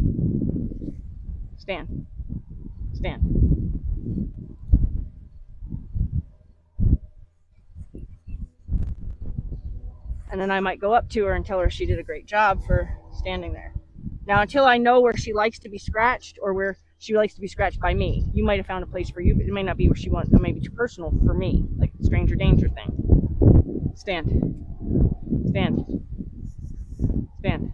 Stand. Stand. And then I might go up to her and tell her she did a great job for standing there. Now, until I know where she likes to be scratched or where she likes to be scratched by me, you might have found a place for you, but it may not be where she wants. It may be too personal for me, like the stranger danger thing. Stand. Stand. Stand.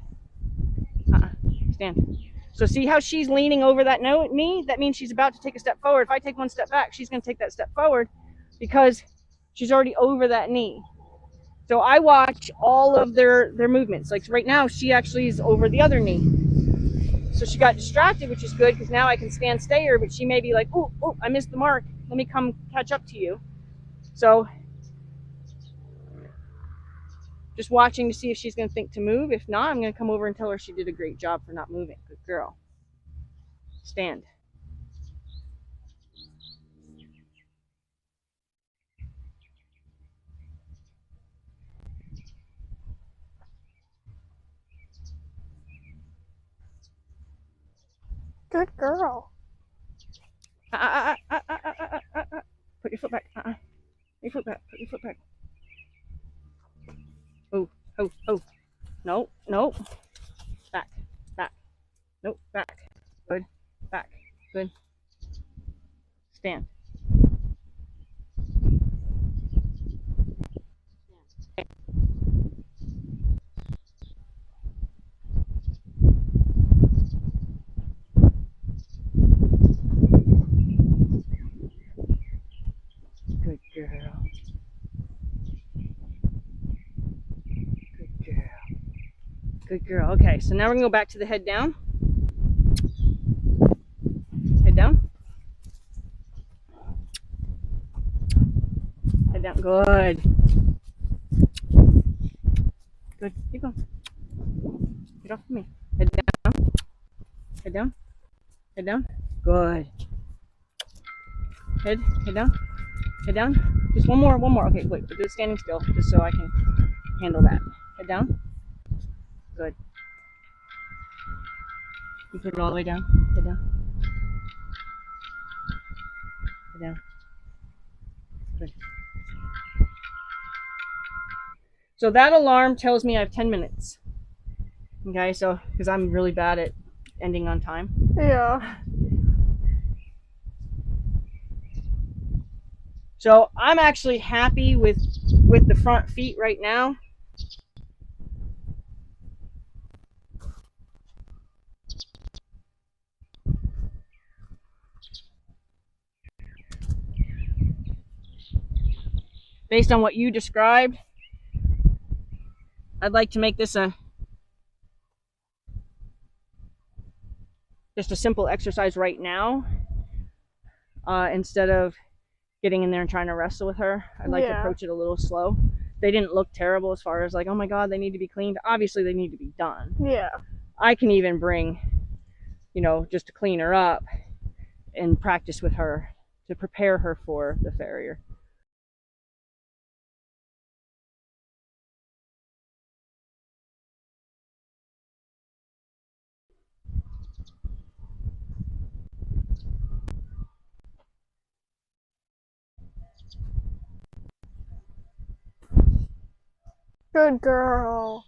Stand. So see how she's leaning over that knee? That means she's about to take a step forward. If I take one step back, she's going to take that step forward because she's already over that knee. So I watch all of their movements. Like right now, she actually is over the other knee. So she got distracted, which is good because now I can stand stay her, but she may be like, oh, I missed the mark. Let me come catch up to you. So just watching to see if she's going to think to move. If not, I'm going to come over and tell her she did a great job for not moving. Good girl. Stand.
Good girl.
Put your foot back. Your foot back. Put your foot back. Oh. No. Back. Nope. Back. Good. Back. Good. Stand. Good girl. Good girl. Okay, so now we're going to go back to the head down. Head down. Head down. Good. Good. Keep going. Get off of me. Head down. Head down. Head down. Good. Head down. Head down. Just one more. Okay, wait. Do it standing still, just so I can handle that. Head down. Good. You put it all the way down. Head down. Head down. Good. So that alarm tells me I have 10 minutes. Okay, so because I'm really bad at ending on time.
Yeah.
So I'm actually happy with the front feet right now. Based on what you described, I'd like to make this just a simple exercise right now, instead of getting in there and trying to wrestle with her. I'd like to approach it a little slow. They didn't look terrible as far as like, oh my God, they need to be cleaned. Obviously they need to be done.
Yeah.
I can even bring, just to clean her up and practice with her to prepare her for the farrier.
Good girl.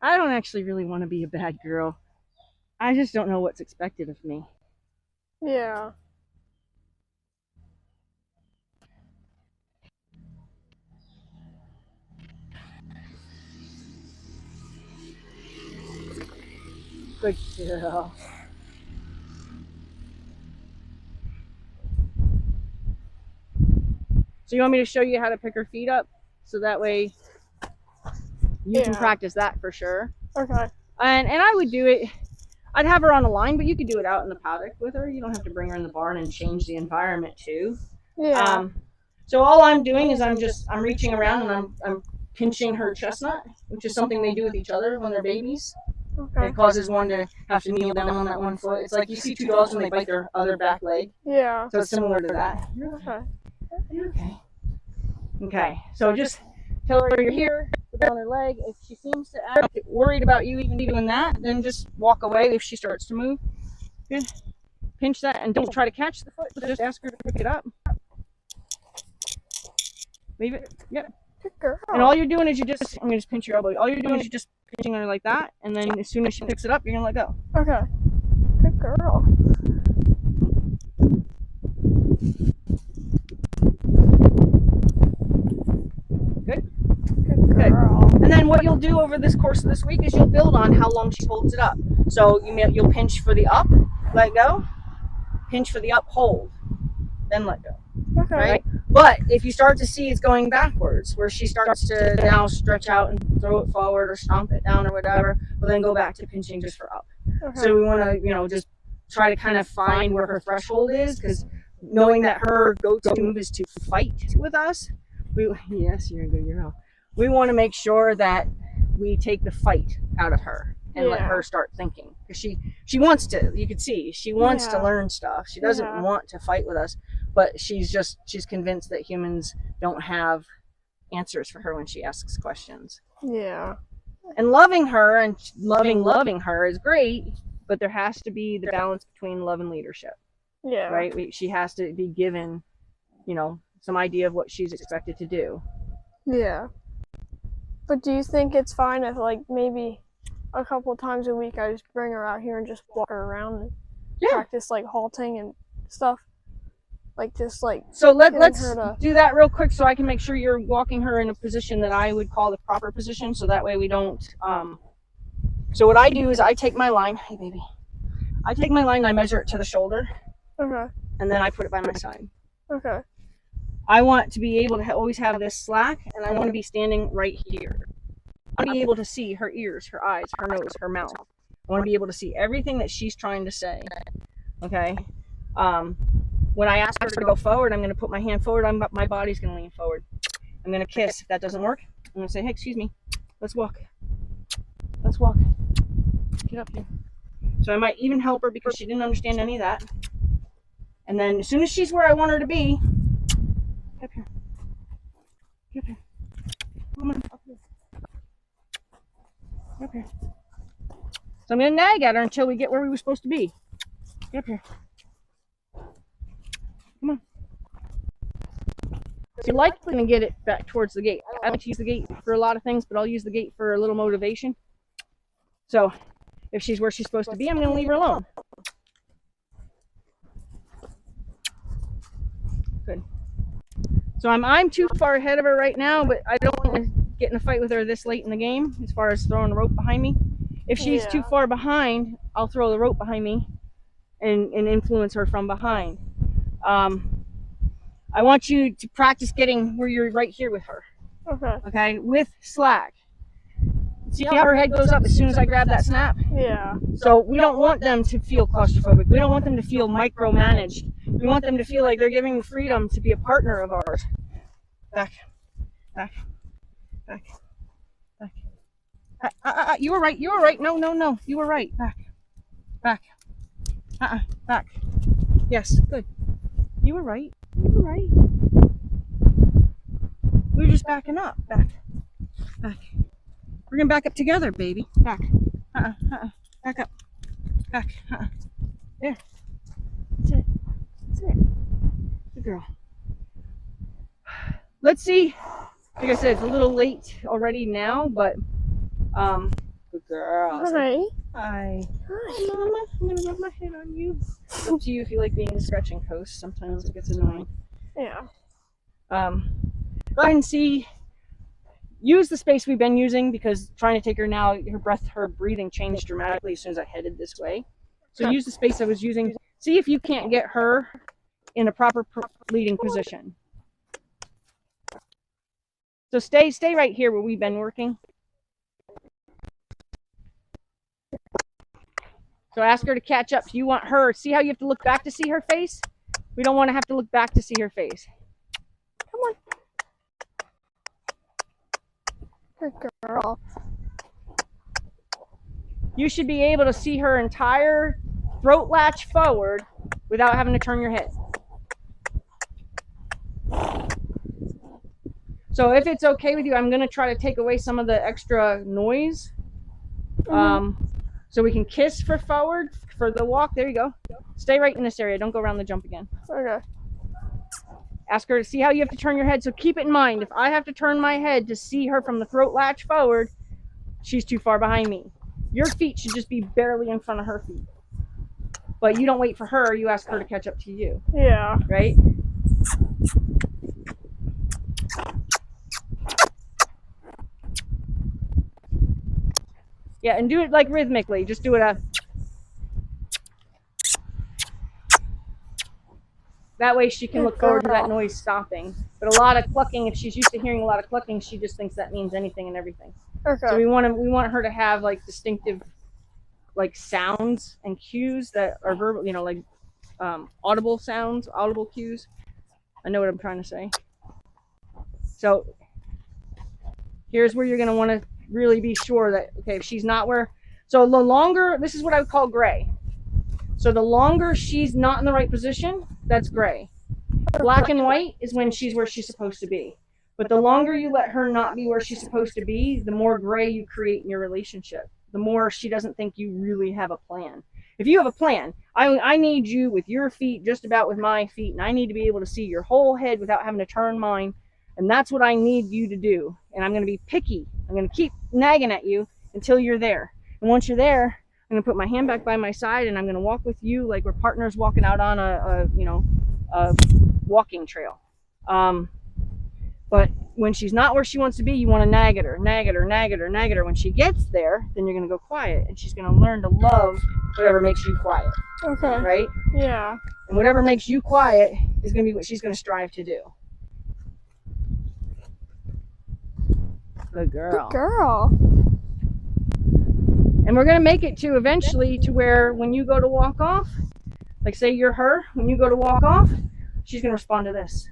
I don't actually really want to be a bad girl. I just don't know what's expected of me.
Yeah.
Good girl. So you want me to show you how to pick her feet up? So that way you can practice that for sure.
Okay.
And I would do it, I'd have her on a line, but you could do it out in the paddock with her. You don't have to bring her in the barn and change the environment too.
Yeah.
So all I'm doing is I'm reaching around and I'm pinching her chestnut, which is something they do with each other when they're babies.
Okay.
It causes one to have to kneel down on that one foot. It's like you see two dogs when they bite their other back leg.
Yeah.
So it's similar to that.
Okay.
Okay. Okay. So just tell her you're here, put her on her leg. If she seems to act worried about you even doing that, then just walk away if she starts to move. Good. Pinch that and don't try to catch the foot. Just ask her to pick it up. Leave it. Yep.
Good girl.
And all you're doing is I'm gonna just pinch your elbow. All you're doing is you're just pinching her like that, and then as soon as she picks it up, you're gonna let go.
Okay. Good girl.
Good.
Good girl.
And then what you'll do over this course of this week is you'll build on how long she holds it up. So you'll pinch for the up, let go, pinch for the up, hold, then let go.
Okay.
Right? But if you start to see it's going backwards, where she starts to now stretch out and throw it forward or stomp it down or whatever, well then go back to pinching just for up.
Okay.
So we want to, just try to kind of find where her threshold is, because knowing that her go-to move is to fight with us, yes, you're a good girl. We want to make sure that we take the fight out of her and let her start thinking, because she wants to. You can see she wants to learn stuff. She doesn't want to fight with us, but she's convinced that humans don't have answers for her when she asks questions.
Yeah.
And loving her and loving her is great, but there has to be the balance between love and leadership.
Yeah.
Right? She has to be given, some idea of what she's expected to do.
Yeah. But do you think it's fine if, like, maybe a couple times a week I just bring her out here and just walk her around and practice, like, halting and stuff? Like, just, like...
So let's do that real quick so I can make sure you're walking her in a position that I would call the proper position, so that way we don't... So what I do is I take my line... Hey, baby. I take my line and I measure it to the shoulder.
Okay.
And then I put it by my side.
Okay.
I want to be able to always have this slack, and I want to be standing right here. I want to be able to see her ears, her eyes, her nose, her mouth. I want to be able to see everything that she's trying to say. Okay? When I ask her to go forward, I'm going to put my hand forward. My body's going to lean forward. I'm going to kiss. If that doesn't work, I'm going to say, hey, excuse me. Let's walk. Let's walk. Get up here. So I might even help her because she didn't understand any of that. And then as soon as she's where I want her to be, get up here. Get up here. Come on. Up here. Get up here. So I'm going to nag at her until we get where we were supposed to be. Get up here. Come on. So you're likely going to get it back towards the gate. I like to use the gate for a lot of things, but I'll use the gate for a little motivation. So if she's where she's supposed to be, I'm going to leave her alone. Good. So I'm too far ahead of her right now, but I don't want to get in a fight with her this late in the game as far as throwing the rope behind me. If she's too far behind, I'll throw the rope behind me and influence her from behind. I want you to practice getting where you're right here with her.
Okay.
Okay, with slack. See how her head goes up as soon as I grab that snap?
Yeah.
So we don't want them to feel claustrophobic. We don't want them to feel micromanaged. We want them to feel like they're giving freedom to be a partner of ours. Back, back, back, back. You were right. You were right. No, no, no. You were right. Back, back. Back. Yes, good. You were right. You were right. We were just backing up. Back, back. We're gonna back up together, baby. Back. Back up. Back. There. That's it. That's it. Good girl. Let's see. Like I said, it's a little late already now, but good girl.
Hi.
Hi. Hi, Mama. I'm gonna rub my head on you. It's up to you if you like being the scratching post. Sometimes it gets annoying.
Yeah.
Go ahead and see. Use the space we've been using because trying to take her now, her breathing changed dramatically as soon as I headed this way. So use the space I was using. See if you can't get her in a proper leading position. So stay right here where we've been working. So ask her to catch up. So you want her, see how you have to look back to see her face? We don't want to have to look back to see her face.
Come on. Good girl.
You should be able to see her entire throat latch forward without having to turn your head. So if it's okay with you, I'm going to try to take away some of the extra noise. So we can kiss for forward, for the walk. There you go. Stay right in this area. Don't go around the jump again.
Okay.
Ask her to see how you have to turn your head. So keep it in mind, if I have to turn my head to see her from the throat latch forward, she's too far behind me. Your feet should just be barely in front of her feet. But you don't wait for her. You ask her to catch up to you.
Yeah.
Right? Yeah, and do it like rhythmically. Just do it that way she can look forward to that noise stopping. But a lot of clucking, if she's used to hearing a lot of clucking, she just thinks that means anything and everything.
Okay.
So we want her to have like distinctive like sounds and cues that are verbal, you know, like audible sounds, audible cues. I know what I'm trying to say. So here's where you're going to want to really be sure that, okay, if she's not where, so the longer, this is what I would call gray. So the longer she's not in the right position, that's gray. Black and white is when she's where she's supposed to be. But the longer you let her not be where she's supposed to be, the more gray you create in your relationship. The more she doesn't think you really have a plan. If you have a plan, I need you with your feet just about with my feet, and I need to be able to see your whole head without having to turn mine. And that's what I need you to do. And I'm going to be picky. I'm going to keep nagging at you until you're there. And once you're there, I'm going to put my hand back by my side and I'm going to walk with you like we're partners walking out on a walking trail. But when she's not where she wants to be, you want to nag at her, nag at her, nag at her, nag at her. When she gets there, then you're going to go quiet and she's going to learn to love whatever makes you quiet.
Okay.
Right?
Yeah.
And whatever makes you quiet is going to be what she's going to strive to do. Good girl.
Good girl.
And we're going to make it to eventually to where when you go to walk off, like say you're her, when you go to walk off, she's going to respond to this.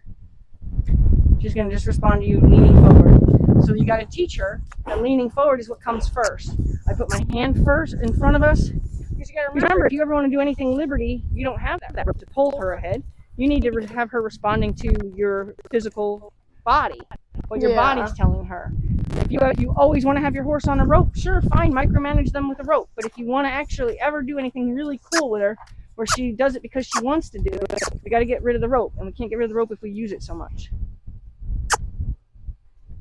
She's going to just respond to you leaning forward. So you got to teach her that leaning forward is what comes first. I put my hand first in front of us. Because you got to remember, if you ever want to do anything liberty, you don't have that rope to pull her ahead. You need to have her responding to your physical body, what your body's telling her. If you always want to have your horse on a rope, sure, fine, micromanage them with a rope. But if you want to actually ever do anything really cool with her, where she does it because she wants to do it, we got to get rid of the rope. And we can't get rid of the rope if we use it so much.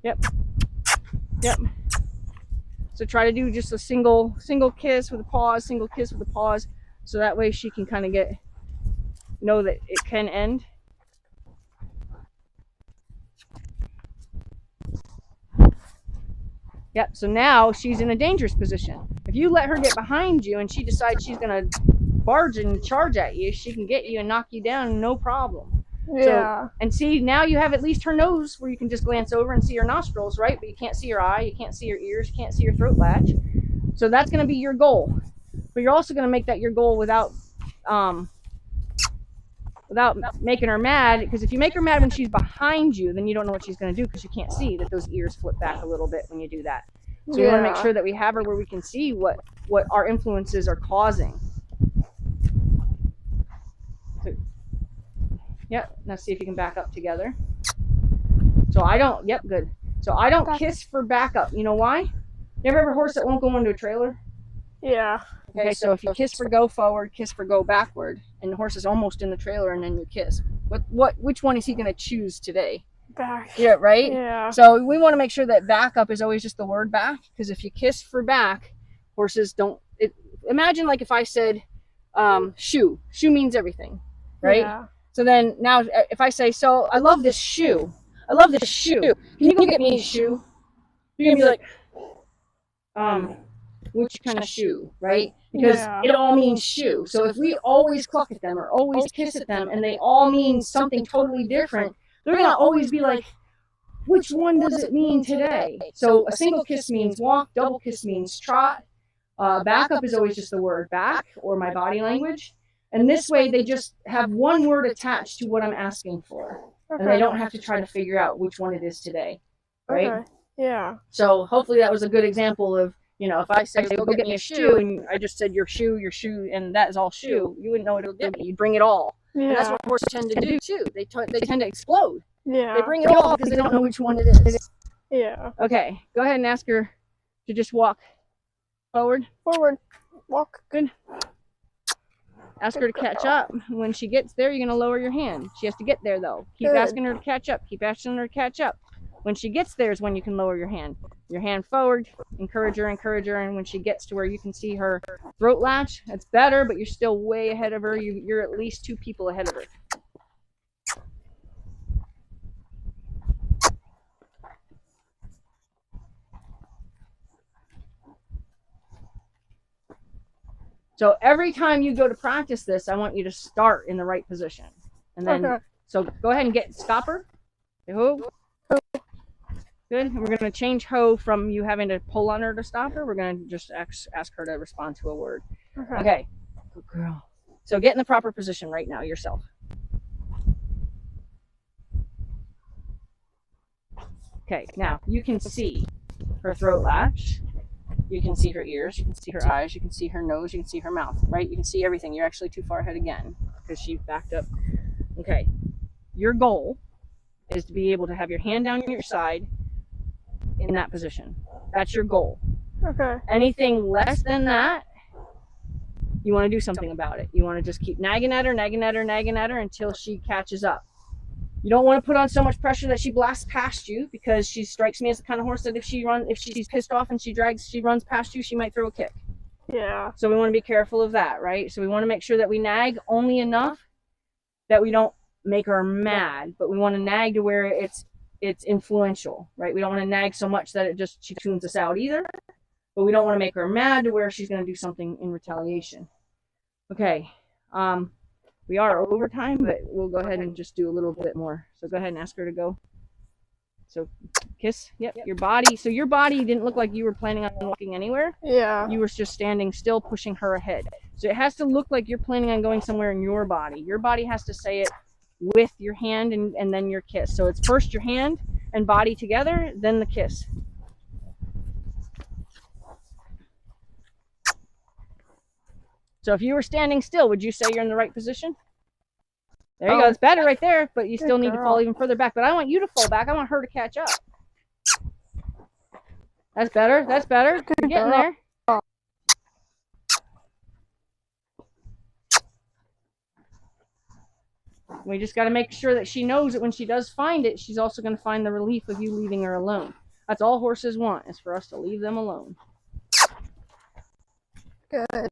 Yep. So try to do just a single kiss with a pause, single kiss with a pause. So that way she can kind of know that it can end. Yep, so now she's in a dangerous position. If you let her get behind you and she decides she's going to barge and charge at you, she can get you and knock you down, no problem.
Yeah.
So, and see, now you have at least her nose where you can just glance over and see her nostrils, right? But you can't see her eye, you can't see her ears, you can't see her throat latch. So that's going to be your goal. But you're also going to make that your goal without making her mad, because if you make her mad when she's behind you, then you don't know what she's going to do because you can't see that those ears flip back a little bit when you do that. So we want to make sure that we have her where we can see what our influences are causing. So, now see if you can back up together. So I don't, good. So I don't kiss for backup. You know why? You ever have a horse that won't go into a trailer?
Yeah.
Okay, so if you kiss for go forward, kiss for go backward, and the horse is almost in the trailer and then you kiss, which one is he going to choose today?
Back.
Yeah, right?
Yeah.
So we want to make sure that backup is always just the word back, because if you kiss for back, Horses don't, imagine like if I said shoe. Shoe means everything, right?
Yeah.
So then now if I say, so I love this shoe. I love this shoe. Can you go get me a shoe? You're going to be like, which kind of shoe, right? Because it all means shoe. So if we always cluck at them or always kiss at them and they all mean something totally different, they're going to always be like, which one does it mean today? So a single kiss means walk, double kiss means trot. Backup is always just the word back or my body language. And this way they just have one word attached to what I'm asking for.
Okay.
And they don't have to try to figure out which one it is today, right?
Okay. Yeah.
So hopefully that was a good example of, you know, if I say, go get me a shoe, and I just said your shoe, and that is all shoe, you wouldn't know what it would be. You'd bring it all.
Yeah.
And that's what horses tend to do too. They tend to explode.
Yeah.
They bring it all because they don't know which one it is.
Yeah.
Okay, go ahead and ask her to just walk forward.
Forward. Walk.
Good. Ask her to catch up. When she gets there, you're going to lower your hand. She has to get there though. Keep asking her to catch up. Keep asking her to catch up. When she gets there is when you can lower your hand. Your hand forward, encourage her, and when she gets to where you can see her throat latch, that's better, but you're still way ahead of her. You're at least 2 people ahead of her. So every time you go to practice this, I want you to start in the right position. And then, so go ahead and stop her. Ho. Good. And we're going to change ho from you having to pull on her to stop her. We're going to just ask her to respond to a word. Okay. Good girl. So get in the proper position right now yourself. Okay. Now you can see her throat latch. You can see her ears, you can see her eyes, you can see her nose, you can see her mouth, right? You can see everything. You're actually too far ahead again because she backed up. Okay. Your goal is to be able to have your hand down your side in that position. That's your goal.
Okay.
Anything less than that, you want to do something about it. You want to just keep nagging at her until she catches up. You don't want to put on so much pressure that she blasts past you, because she strikes me as the kind of horse that if she's pissed off and she runs past you, she might throw a kick.
Yeah.
So we want to be careful of that, right? So we want to make sure that we nag only enough that we don't make her mad, but we want to nag to where it's influential, right? We don't want to nag so much that she tunes us out either, but we don't want to make her mad to where she's going to do something in retaliation. Okay. We are over time, but we'll go ahead and just do a little bit more. So go ahead and ask her to go. So kiss. Yep. Your body. So your body didn't look like you were planning on walking anywhere.
Yeah.
You were just standing still, pushing her ahead. So it has to look like you're planning on going somewhere in your body. Your body has to say it with your hand and then your kiss. So it's first your hand and body together, then the kiss. So if you were standing still, would you say you're in the right position? There you go. It's better right there, but you still need to fall even further back. But I want you to fall back. I want her to catch up. That's better. That's better. You're getting there. We just got to make sure that she knows that when she does find it, she's also going to find the relief of you leaving her alone. That's all horses want, is for us to leave them alone.
Good.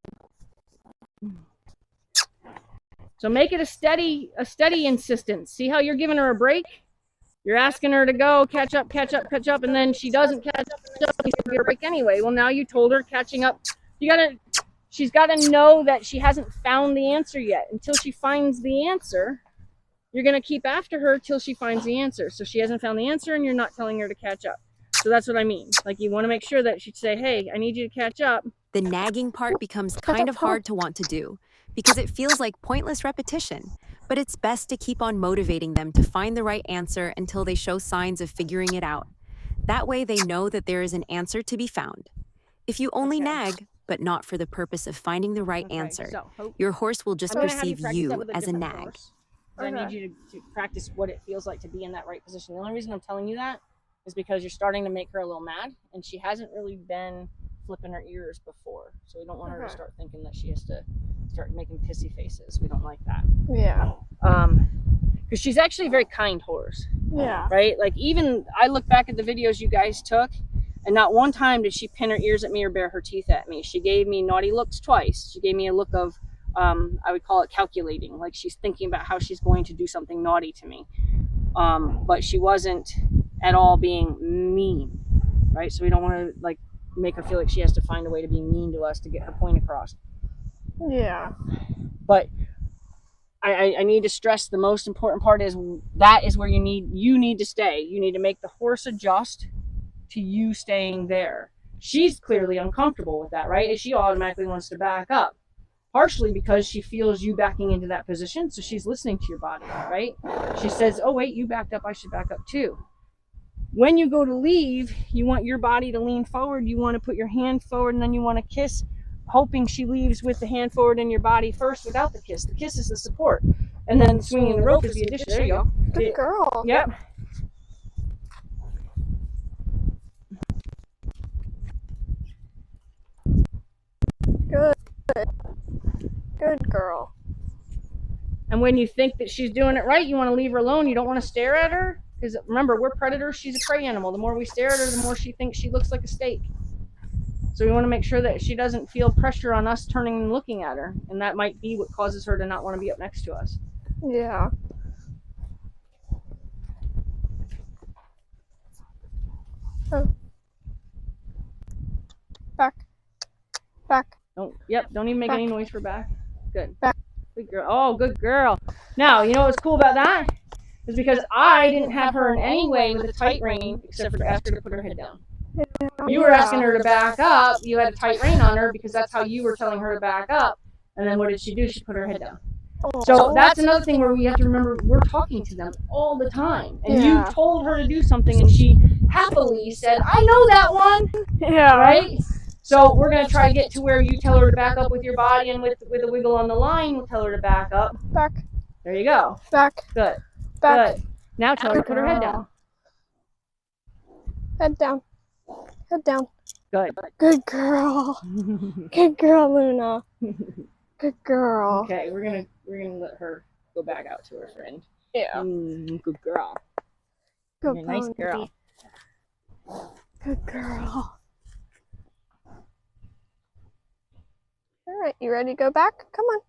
So make it a steady insistence. See how you're giving her a break? You're asking her to go, catch up, and then she doesn't catch up, and you give her a break anyway. Well, now you told her catching up. She's got to know that she hasn't found the answer yet. Until she finds the answer, you're going to keep after her till she finds the answer. So she hasn't found the answer, and you're not telling her to catch up. So that's what I mean. Like, you want to make sure that she'd say, hey, I need you to catch up.
The nagging part becomes kind of hard to want to do because it feels like pointless repetition, but it's best to keep on motivating them to find the right answer until they show signs of figuring it out. That way they know that there is an answer to be found. If you only nag, but not for the purpose of finding the right answer, your horse will just perceive you as a nag.
I need you to practice what it feels like to be in that right position. The only reason I'm telling you that is because you're starting to make her a little mad, and she hasn't really been flipping her ears before. So we don't want her to start thinking that she has to start making pissy faces. We don't like that.
Yeah.
Because she's actually a very kind horse.
Yeah.
Right? Like, even I look back at the videos you guys took, And not one time did she pin her ears at me or bare her teeth at me. She gave me naughty looks twice. She gave me a look of, I would call it calculating, like she's thinking about how she's going to do something naughty to me. But she wasn't at all being mean, right? So we don't want to like make her feel like she has to find a way to be mean to us to get her point across.
Yeah.
But I need to stress the most important part is that is where you need to stay. You need to make the horse adjust to you staying there. She's clearly uncomfortable with that, right? And she automatically wants to back up. Partially because she feels you backing into that position, so she's listening to your body, right? She says, oh wait, you backed up, I should back up too. When you go to leave, you want your body to lean forward, you want to put your hand forward, and then you want to kiss, hoping she leaves with the hand forward in your body first without the kiss. The kiss is the support. And then swinging the rope is the addition. There you go.
Good girl.
Yep.
Good girl.
And when you think that she's doing it right, you want to leave her alone. You don't want to stare at her. Because remember, we're predators. She's a prey animal. The more we stare at her, the more she thinks she looks like a steak. So we want to make sure that she doesn't feel pressure on us turning and looking at her. And that might be what causes her to not want to be up next to us.
Yeah. Oh. Back. Back.
Don't even make
Back.
any noise for back. Good.
Back.
Good girl. Oh, good girl. Now, you know what's cool about that? Is because I didn't have her in any way with a tight rein, except for to ask her to put her head down. You were asking her to back up. You had a tight rein on her because that's how you were telling her to back up. And then what did she do? She put her head down. So that's another thing where we have to remember we're talking to them all the time. And you told her to do something and she happily said, I know that one.
Yeah.
Right? So we're going to try to get to where you tell her to back up with your body, and with a wiggle on the line, we'll tell her to back up.
Back.
There you go.
Back.
Good.
Back.
Good. Now tell her to put her head down.
Head down. Head down.
Good.
Good girl. Good girl, Luna. Good girl.
Okay, we're gonna let her go back out to her friend.
Yeah.
Good girl.
Good
You're a nice girl.
Good girl. All right, you ready to go back? Come on.